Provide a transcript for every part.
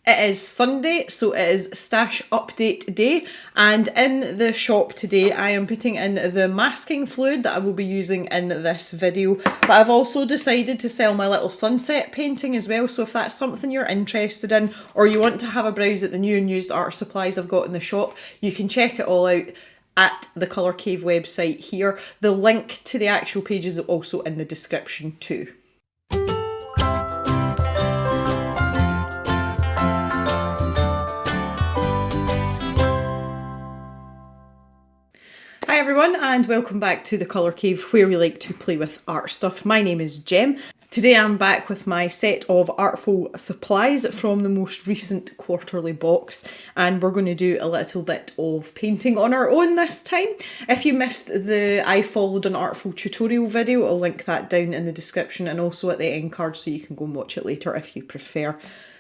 It is Sunday, so it is stash update day, and in the shop today I am putting in the masking fluid that I will be using in this video, but I've also decided to sell my little sunset painting as well, so if that's something you're interested in or you want to have a browse at the new and used art supplies I've got in the shop, you can check it all out at the Colour Cave website here. The link to the actual page is also in the description too. Hi everyone and welcome back to the Colour Cave where we like to play with art stuff. My name is Jem. Today I'm back with my set of Artful supplies from the most recent quarterly box, and we're going to do a little bit of painting on our own this time. If you missed the I followed an Artful tutorial video, I'll link that down in the description and also at the end card so you can go and watch it later if you prefer.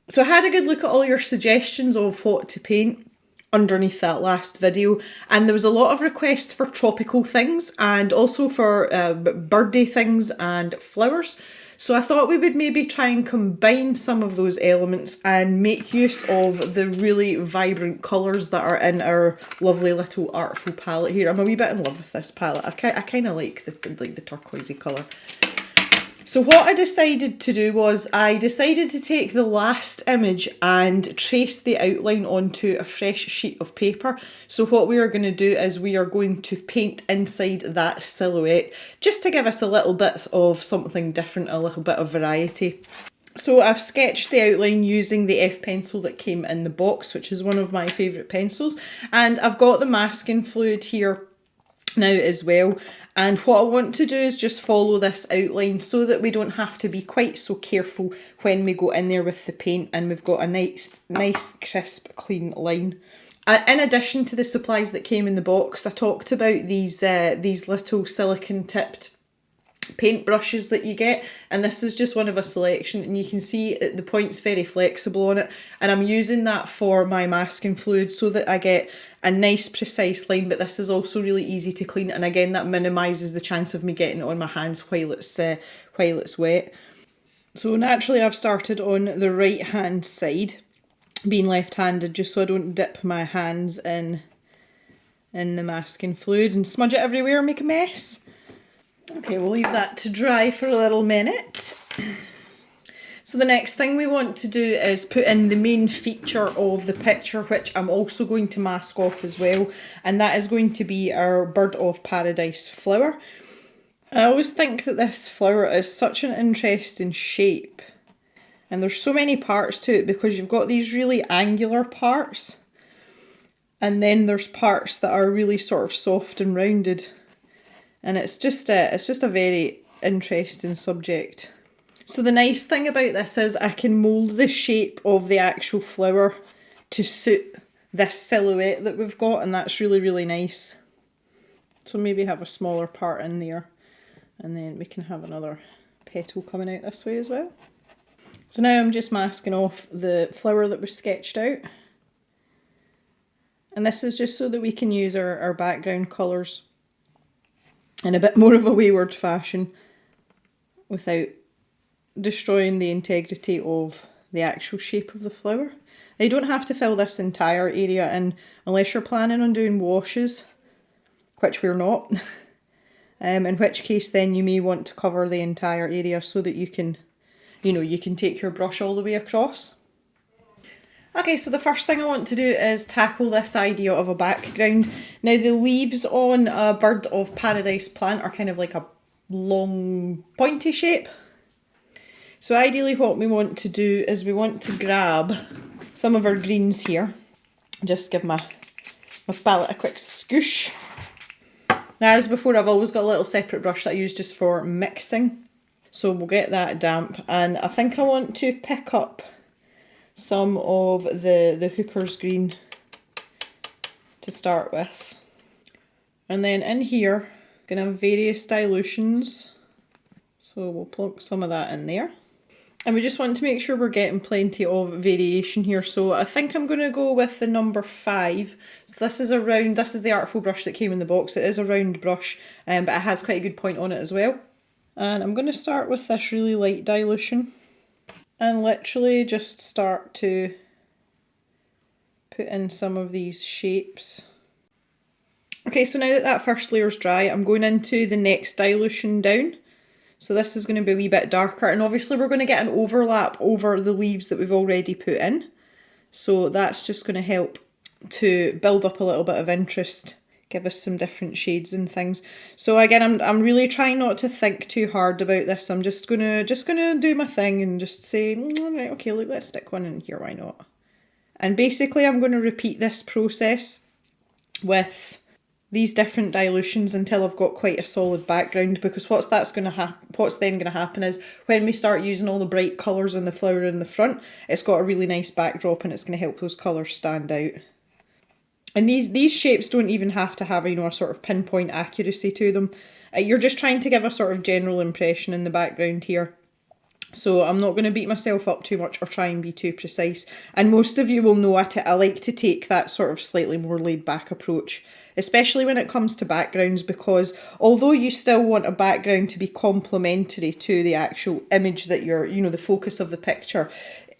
So I had a good look at all your suggestions of what to paint underneath that last video, and there was a lot of requests for tropical things and also for birthday things and flowers, so I thought we would maybe try and combine some of those elements and make use of the really vibrant colours that are in our lovely little Artful palette here. I'm a wee bit in love with this palette. I kind of like the turquoisey colour. So what I decided to do was I decided to take the last image and trace the outline onto a fresh sheet of paper. So what we are going to do is we are going to paint inside that silhouette just to give us a little bit of something different, a little bit of variety. So I've sketched the outline using the F pencil that came in the box, which is one of my favourite pencils, and I've got the masking fluid here now as well, and what I want to do is just follow this outline so that we don't have to be quite so careful when we go in there with the paint, and we've got a nice crisp clean line. In addition to the supplies that came in the box, I talked about these little silicone tipped paint brushes that you get, and this is just one of a selection, and you can see the point's very flexible on it, and I'm using that for my masking fluid so that I get a nice precise line, but this is also really easy to clean, and again that minimises the chance of me getting it on my hands while it's wet. So naturally I've started on the right hand side, being left-handed, just so I don't dip my hands in the masking fluid and smudge it everywhere and make a mess. Okay, we'll leave that to dry for a little minute. So the next thing we want to do is put in the main feature of the picture, which I'm also going to mask off as well, and that is going to be our Bird of Paradise flower. I always think that this flower is such an interesting shape, and there's so many parts to it because you've got these really angular parts, and then there's parts that are really sort of soft and rounded. And it's just a very interesting subject. So the nice thing about this is I can mould the shape of the actual flower to suit this silhouette that we've got, and that's really, really nice. So maybe have a smaller part in there, and then we can have another petal coming out this way as well. So now I'm just masking off the flower that was sketched out. And this is just so that we can use our background colours in a bit more of a wayward fashion without destroying the integrity of the actual shape of the flower. Now, you don't have to fill this entire area in unless you're planning on doing washes, which we're not, in which case then you may want to cover the entire area so that you can take your brush all the way across. Okay, so the first thing I want to do is tackle this idea of a background. Now the leaves on a Bird of Paradise plant are kind of like a long pointy shape. So ideally what we want to do is we want to grab some of our greens here. Just give my palette a quick scoosh. Now as before, I've always got a little separate brush that I use just for mixing. So we'll get that damp, and I think I want to pick up some of the Hooker's green to start with, and then in here I'm going to have various dilutions, so we'll plonk some of that in there, and we just want to make sure we're getting plenty of variation here. So I think I'm going to go with the number 5. So this is the Artful brush that came in the box. It is a round brush, but it has quite a good point on it as well, and I'm going to start with this really light dilution and literally just start to put in some of these shapes. Okay, so now that that first layer's dry, I'm going into the next dilution down. So this is going to be a wee bit darker, and obviously we're going to get an overlap over the leaves that we've already put in. So that's just going to help to build up a little bit of interest, give us some different shades and things. So again, I'm really trying not to think too hard about this. I'm just gonna do my thing and just say, right, okay, look, let's stick one in here, why not? And basically I'm going to repeat this process with these different dilutions until I've got quite a solid background, because what's then going to happen is when we start using all the bright colours in the flower in the front, it's got a really nice backdrop and it's going to help those colours stand out. And these shapes don't even have to have, you know, a sort of pinpoint accuracy to them. You're just trying to give a sort of general impression in the background here. So I'm not going to beat myself up too much or try and be too precise. And most of you will know I like to take that sort of slightly more laid back approach, especially when it comes to backgrounds, because although you still want a background to be complementary to the actual image that you're, you know, the focus of the picture,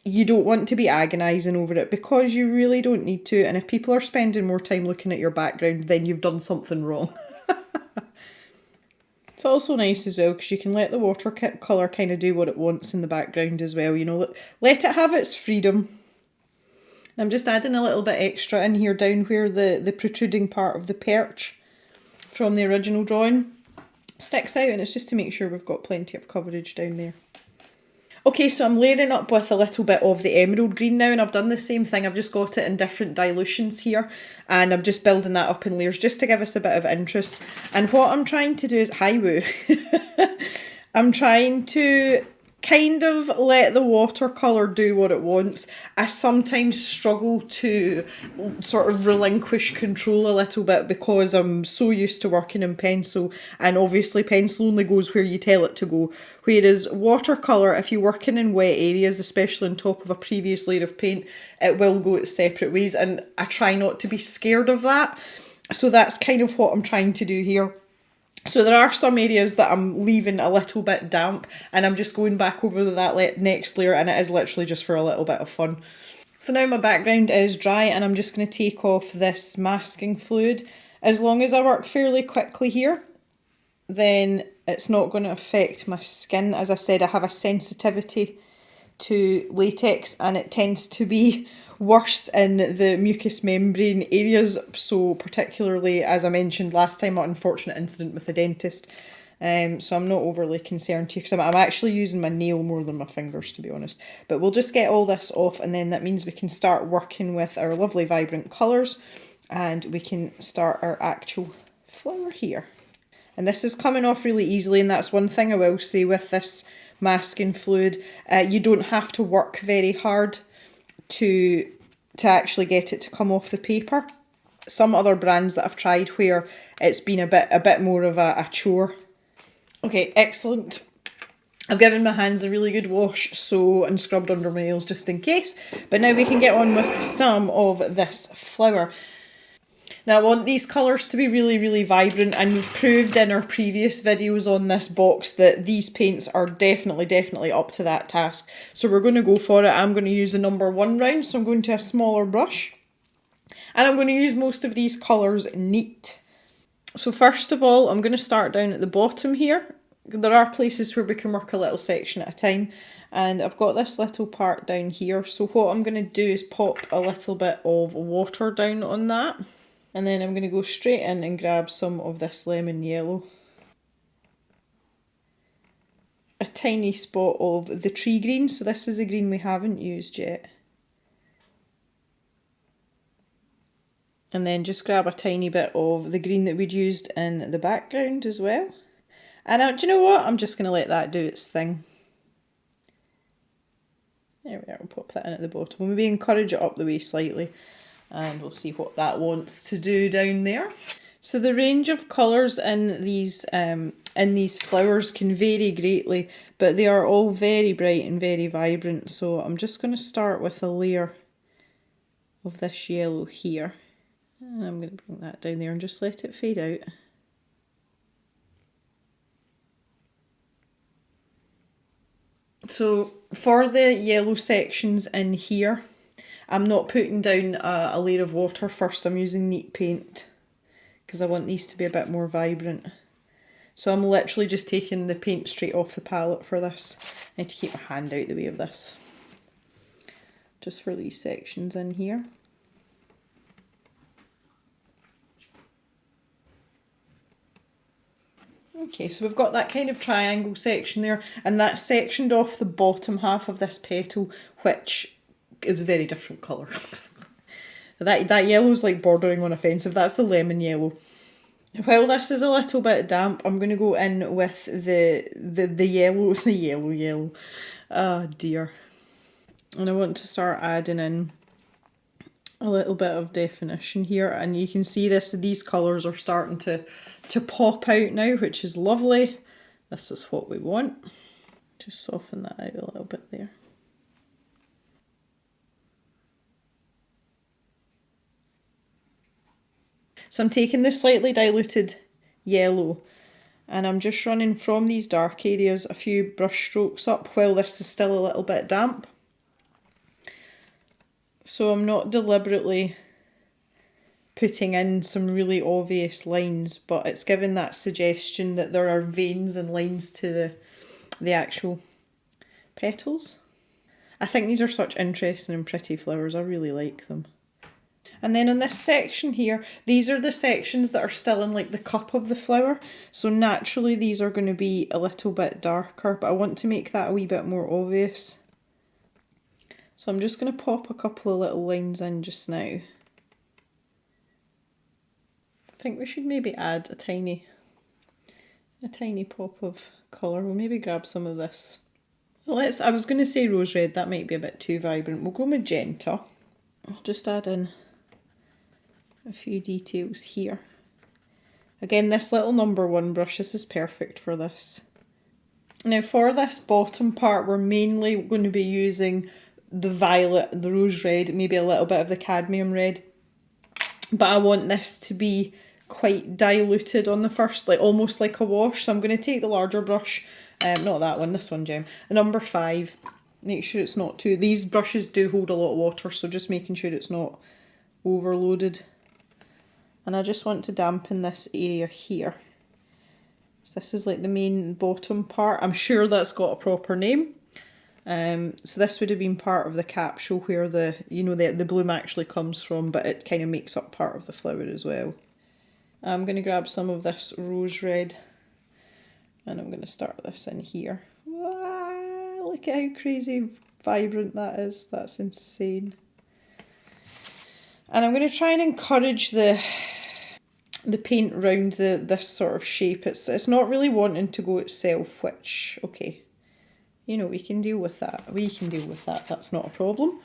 you don't want to be agonising over it, because you really don't need to. And if people are spending more time looking at your background, then you've done something wrong. It's also nice as well because you can let the watercolour kind of do what it wants in the background as well, you know, let it have its freedom. I'm just adding a little bit extra in here down where the protruding part of the perch from the original drawing sticks out, and it's just to make sure we've got plenty of coverage down there. Okay, so I'm layering up with a little bit of the emerald green now, and I've done the same thing. I've just got it in different dilutions here, and I'm just building that up in layers just to give us a bit of interest. And what I'm trying to do is, hi woo, I'm trying to kind of let the watercolour do what it wants. I sometimes struggle to sort of relinquish control a little bit because I'm so used to working in pencil, and obviously pencil only goes where you tell it to go. Whereas watercolour, if you're working in wet areas, especially on top of a previous layer of paint, it will go its separate ways, and I try not to be scared of that. So that's kind of what I'm trying to do here. So there are some areas that I'm leaving a little bit damp, and I'm just going back over that next layer, and it is literally just for a little bit of fun. So now my background is dry, and I'm just going to take off this masking fluid. As long as I work fairly quickly here, then it's not going to affect my skin. As I said, I have a sensitivity to latex, and it tends to be worse in the mucous membrane areas. So particularly, as I mentioned last time, an unfortunate incident with the dentist. So I'm not overly concerned here, because I'm actually using my nail more than my fingers, to be honest. But we'll just get all this off, and then that means we can start working with our lovely vibrant colours, and we can start our actual flower here. And this is coming off really easily, and that's one thing I will say with this masking fluid. You don't have to work very hard to actually get it to come off the paper. Some other brands that I've tried where it's been a bit more of a chore. Okay, excellent. I've given my hands a really good wash, and scrubbed under my nails just in case. But now we can get on with some of this flower. Now I want these colours to be really, really vibrant, and we've proved in our previous videos on this box that these paints are definitely up to that task. So we're going to go for it. I'm going to use the number 1 round, so I'm going to a smaller brush. And I'm going to use most of these colours neat. So first of all, I'm going to start down at the bottom here. There are places where we can work a little section at a time. And I've got this little part down here. So what I'm going to do is pop a little bit of water down on that. And then I'm going to go straight in and grab some of this lemon yellow. A tiny spot of the tree green, so this is a green we haven't used yet. And then just grab a tiny bit of the green that we'd used in the background as well. And do you know what? I'm just going to let that do its thing. There we are, we'll pop that in at the bottom. We'll maybe encourage it up the way slightly, and we'll see what that wants to do down there. So the range of colours in these flowers can vary greatly, but they are all very bright and very vibrant. So I'm just going to start with a layer of this yellow here. And I'm going to bring that down there and just let it fade out. So for the yellow sections in here, I'm not putting down a layer of water first. I'm using neat paint because I want these to be a bit more vibrant. So I'm literally just taking the paint straight off the palette for this. I need to keep my hand out the way of this. Just for these sections in here. Okay, so we've got that kind of triangle section there, and that's sectioned off the bottom half of this petal, which is a very different colour. that yellow's like bordering on offensive. That's the lemon yellow. While this is a little bit damp, I'm going to go in with the yellow. Oh dear. And I want to start adding in a little bit of definition here, and you can see these colours are starting to pop out now, which is lovely. This is what we want. Just soften that out a little bit there. So I'm taking the slightly diluted yellow and I'm just running from these dark areas a few brush strokes up while this is still a little bit damp. So I'm not deliberately putting in some really obvious lines, but it's giving that suggestion that there are veins and lines to the actual petals. I think these are such interesting and pretty flowers. I really like them. And then in this section here, these are the sections that are still in like the cup of the flower. So naturally these are going to be a little bit darker, but I want to make that a wee bit more obvious. So I'm just going to pop a couple of little lines in just now. I think we should maybe add a tiny pop of colour. We'll maybe grab some of this. I was going to say rose red, that might be a bit too vibrant. We'll go magenta. I'll just add in a few details here. Again, this little number 1 brush, this is perfect for this. Now for this bottom part, we're mainly going to be using the violet, the rose red, maybe a little bit of the cadmium red. But I want this to be quite diluted on the first, like almost like a wash. So I'm going to take the larger brush, not that one, this one, Gem, the number 5. Make sure it's not too, these brushes do hold a lot of water, so just making sure it's not overloaded. And I just want to dampen this area here. So this is like the main bottom part. I'm sure that's got a proper name. So this would have been part of the capsule where the bloom actually comes from, but it kind of makes up part of the flower as well. I'm going to grab some of this rose red and I'm going to start this in here. Wow, look at how crazy vibrant that is. That's insane. And I'm going to try and encourage the paint around this sort of shape. It's not really wanting to go itself, which, okay, you know, we can deal with that. That's not a problem.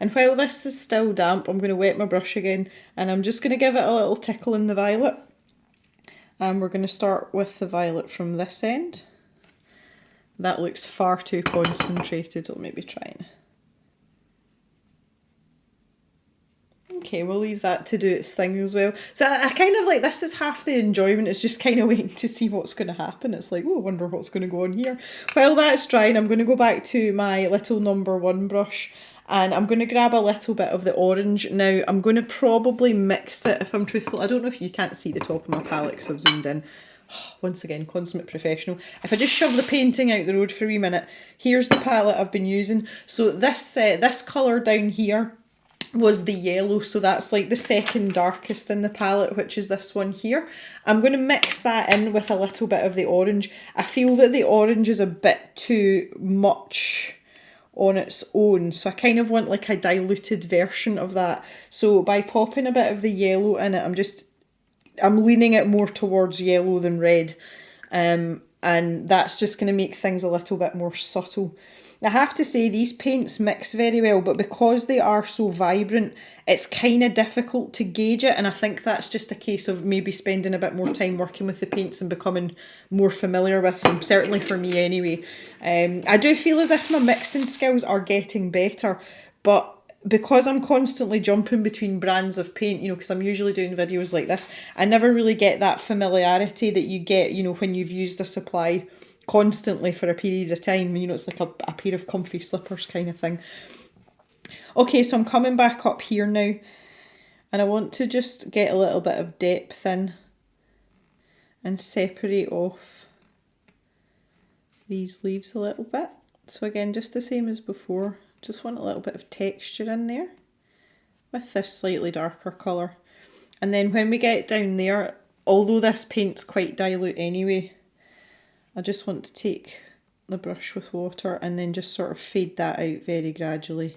And while this is still damp, I'm going to wet my brush again and I'm just going to give it a little tickle in the violet. And we're going to start with the violet from this end. That looks far too concentrated. I'll maybe try and... Okay, we'll leave that to do its thing as well. So I kind of like, this is half the enjoyment, it's just kind of waiting to see what's going to happen. It's like, oh, I wonder what's going to go on here. While that's drying, I'm going to go back to my little number 1 brush and I'm going to grab a little bit of the orange. Now, I'm going to probably mix it, if I'm truthful. I don't know if you can't see the top of my palette because I've zoomed in. Once again, consummate professional. If I just shove the painting out the road for a wee minute, here's the palette I've been using. So this colour down here was the yellow, so that's like the second darkest in the palette, which is this one here. I'm going to mix that in with a little bit of the orange. I feel that the orange is a bit too much on its own, so I kind of want like a diluted version of that. So by popping a bit of the yellow in it, I'm leaning it more towards yellow than red, and that's just going to make things a little bit more subtle. I have to say these paints mix very well, but because they are so vibrant, it's kind of difficult to gauge it, and I think that's just a case of maybe spending a bit more time working with the paints and becoming more familiar with them, certainly for me anyway. I do feel as if my mixing skills are getting better, but because I'm constantly jumping between brands of paint, you know, because I'm usually doing videos like this, I never really get that familiarity that you get, you know, when you've used a supply constantly for a period of time. You know, it's like a pair of comfy slippers kind of thing. Okay, so I'm coming back up here now, and I want to just get a little bit of depth in and separate off these leaves a little bit. So again, just the same as before, just want a little bit of texture in there with this slightly darker colour. And then when we get down there, although this paint's quite dilute anyway, I just want to take the brush with water and then just sort of fade that out very gradually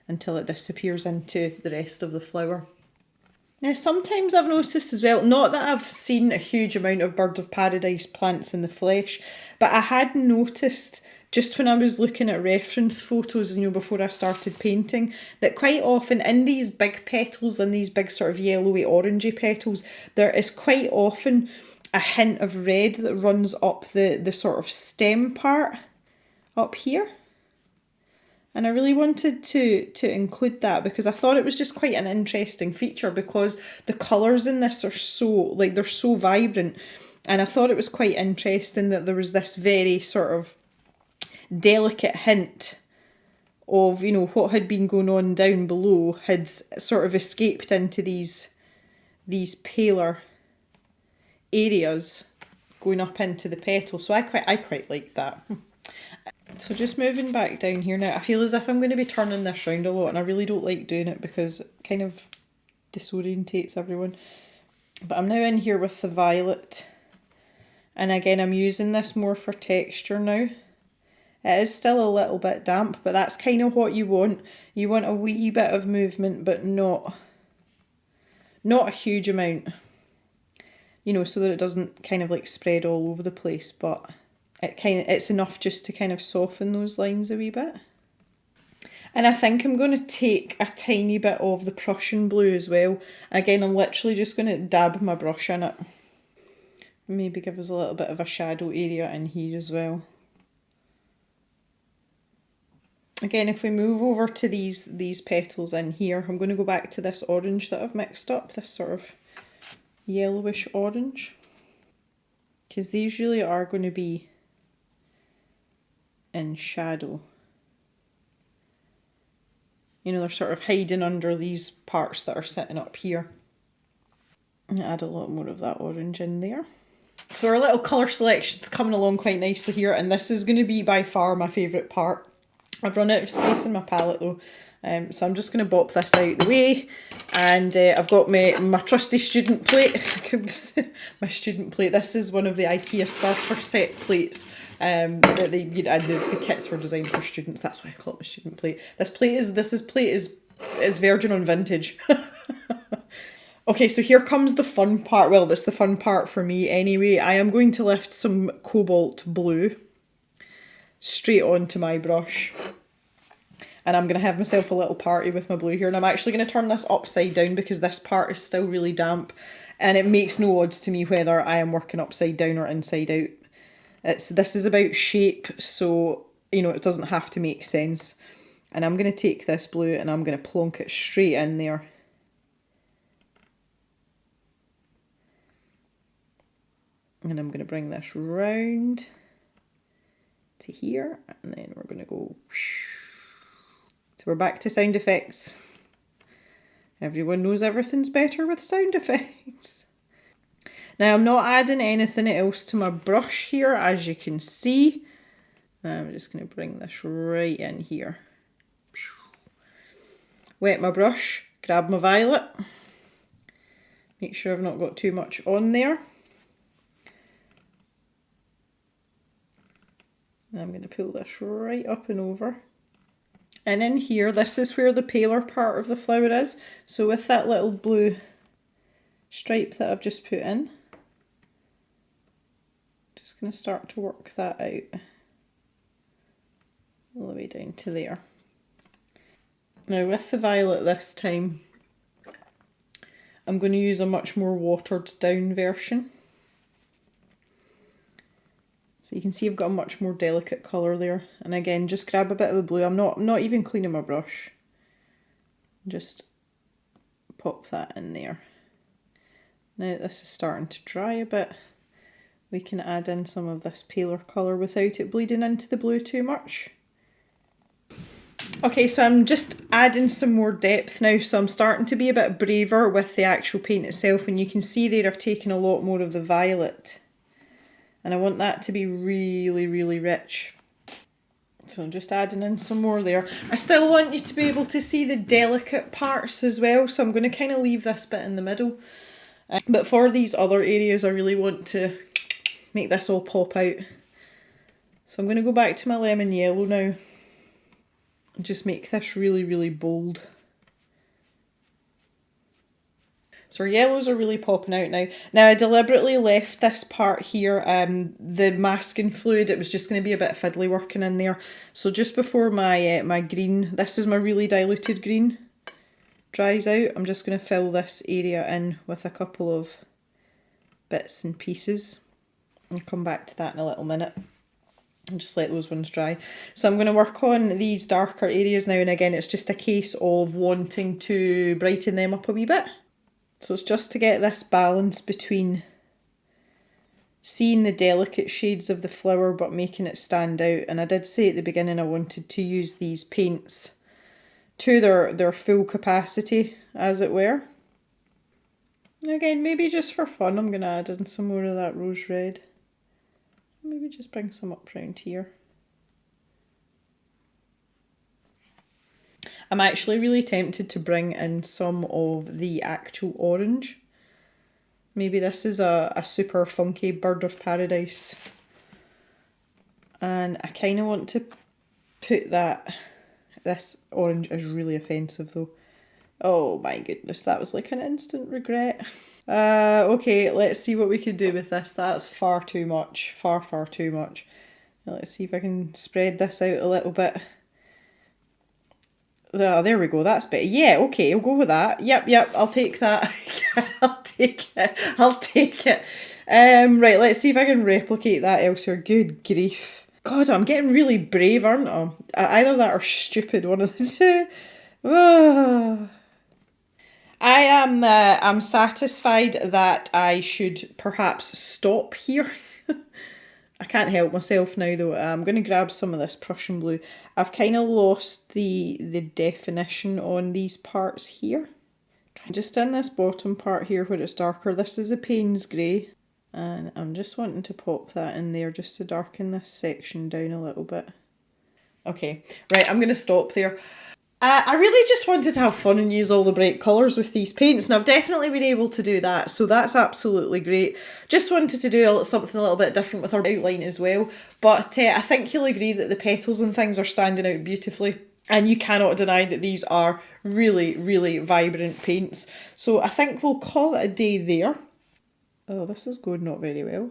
until it disappears into the rest of the flower. Now sometimes I've noticed as well, not that I've seen a huge amount of Bird of Paradise plants in the flesh, but I had noticed just when I was looking at reference photos, you know, before I started painting, that quite often in these big petals and these big sort of yellowy orangey petals, there is quite often a hint of red that runs up the sort of stem part up here. And I really wanted to include that because I thought it was just quite an interesting feature because the colours in this are so, like, they're so vibrant. And I thought it was quite interesting that there was this very sort of delicate hint of, you know, what had been going on down below had sort of escaped into these paler areas going up into the petal. So I quite like that. So just moving back down here now, I feel as if I'm going to be turning this round a lot and I really don't like doing it because it kind of disorientates everyone. But I'm now in here with the violet, and again I'm using this more for texture now. It is still a little bit damp, but that's kind of what you want. You want a wee bit of movement, but not a huge amount. You know, so that it doesn't kind of like spread all over the place, but it's enough just to kind of soften those lines a wee bit. And I think I'm going to take a tiny bit of the Prussian blue as well. Again, I'm literally just going to dab my brush in it. Maybe give us a little bit of a shadow area in here as well. Again, if we move over to these petals in here, I'm going to go back to this orange that I've mixed up, this sort of yellowish orange. Because these really are going to be in shadow. You know, they're sort of hiding under these parts that are sitting up here. And add a lot more of that orange in there. So our little colour selection's coming along quite nicely here, and this is going to be by far my favourite part. I've run out of space in my palette though, so I'm just going to bop this out the way, and I've got my trusty student plate. My student plate. This is one of the IKEA starter set plates. That they, you know, the kits were designed for students. That's why I call it my student plate. This plate is virgin on vintage. Okay, so here comes the fun part. Well, that's the fun part for me anyway. I am going to lift some cobalt blue straight onto my brush. And I'm going to have myself a little party with my blue here. And I'm actually going to turn this upside down because this part is still really damp. And it makes no odds to me whether I am working upside down or inside out. This is about shape, so, you know, it doesn't have to make sense. And I'm going to take this blue and I'm going to plonk it straight in there. And I'm going to bring this round to here, and then we're going to go. So we're back to sound effects. Everyone knows everything's better with sound effects. Now I'm not adding anything else to my brush here, as you can see. I'm just going to bring this right in here. Wet my brush, grab my violet. Make sure I've not got too much on there. And I'm going to pull this right up and over. And in here, this is where the paler part of the flower is. So with that little blue stripe that I've just put in, just going to start to work that out all the way down to there. Now with the violet this time, I'm going to use a much more watered down version. So you can see I've got a much more delicate colour there. And again, just grab a bit of the blue. I'm not even cleaning my brush. Just pop that in there. Now that this is starting to dry a bit, we can add in some of this paler colour without it bleeding into the blue too much. Okay, so I'm just adding some more depth now, so I'm starting to be a bit braver with the actual paint itself, and you can see there I've taken a lot more of the violet. And I want that to be really, really rich. So I'm just adding in some more there. I still want you to be able to see the delicate parts as well, so I'm going to kind of leave this bit in the middle. But for these other areas, I really want to make this all pop out. So I'm going to go back to my lemon yellow now and just make this really, really bold. So our yellows are really popping out now. Now I deliberately left this part here, the masking fluid, it was just going to be a bit fiddly working in there. So just before my my green, this is my really diluted green, dries out, I'm just going to fill this area in with a couple of bits and pieces. I'll come back to that in a little minute. And just let those ones dry. So I'm going to work on these darker areas now, and again it's just a case of wanting to brighten them up a wee bit. So it's just to get this balance between seeing the delicate shades of the flower but making it stand out. And I did say at the beginning I wanted to use these paints to their full capacity, as it were. Again, maybe just for fun, I'm going to add in some more of that rose red. Maybe just bring some up round here. I'm actually really tempted to bring in some of the actual orange. Maybe this is a super funky bird of paradise. And I kind of want to put that... This orange is really offensive though. Oh my goodness, that was like an instant regret. Okay, let's see what we can do with this. That's far too much. Far, far too much. Now let's see if I can spread this out a little bit. There we go, that's better. Yeah, okay, I'll go with that. Yep, I'll take that. I'll take it. Right, let's see if I can replicate that elsewhere. Good grief. God, I'm getting really brave, aren't I? Either that or stupid, one of the two. I'm satisfied that I should perhaps stop here. I can't help myself now though. I'm going to grab some of this Prussian blue. I've kind of lost the definition on these parts here. Just in this bottom part here where it's darker, this is a Payne's grey. And I'm just wanting to pop that in there just to darken this section down a little bit. Okay, right, I'm going to stop there. I really just wanted to have fun and use all the bright colours with these paints, and I've definitely been able to do that, so that's absolutely great. Just wanted to do something a little bit different with our outline as well, but I think you'll agree that the petals and things are standing out beautifully, and you cannot deny that these are really, really vibrant paints. So I think we'll call it a day there. Oh, this is going not very well.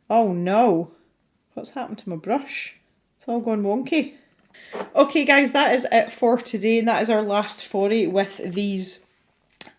Oh no, what's happened to my brush? It's all gone wonky. Okay guys, that is it for today, and that is our last foray with these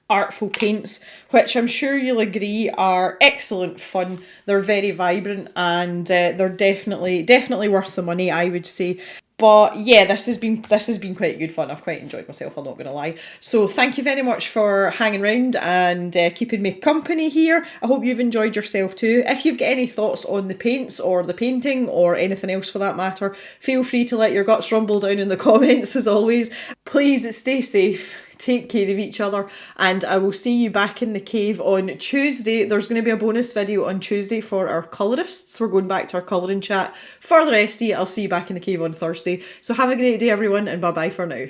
Artful paints, which I'm sure you'll agree are excellent fun. They're very vibrant, and they're definitely worth the money, I would say. But yeah, this has been quite good fun. I've quite enjoyed myself, I'm not going to lie. So thank you very much for hanging around and keeping me company here. I hope you've enjoyed yourself too. If you've got any thoughts on the paints or the painting or anything else for that matter, feel free to let your guts rumble down in the comments as always. Please stay safe. Take care of each other, and I will see you back in the cave on Tuesday. There's going to be a bonus video on Tuesday for our colourists. We're going back to our colouring chat. For the rest of you, I'll see you back in the cave on Thursday. So have a great day everyone, and bye bye for now.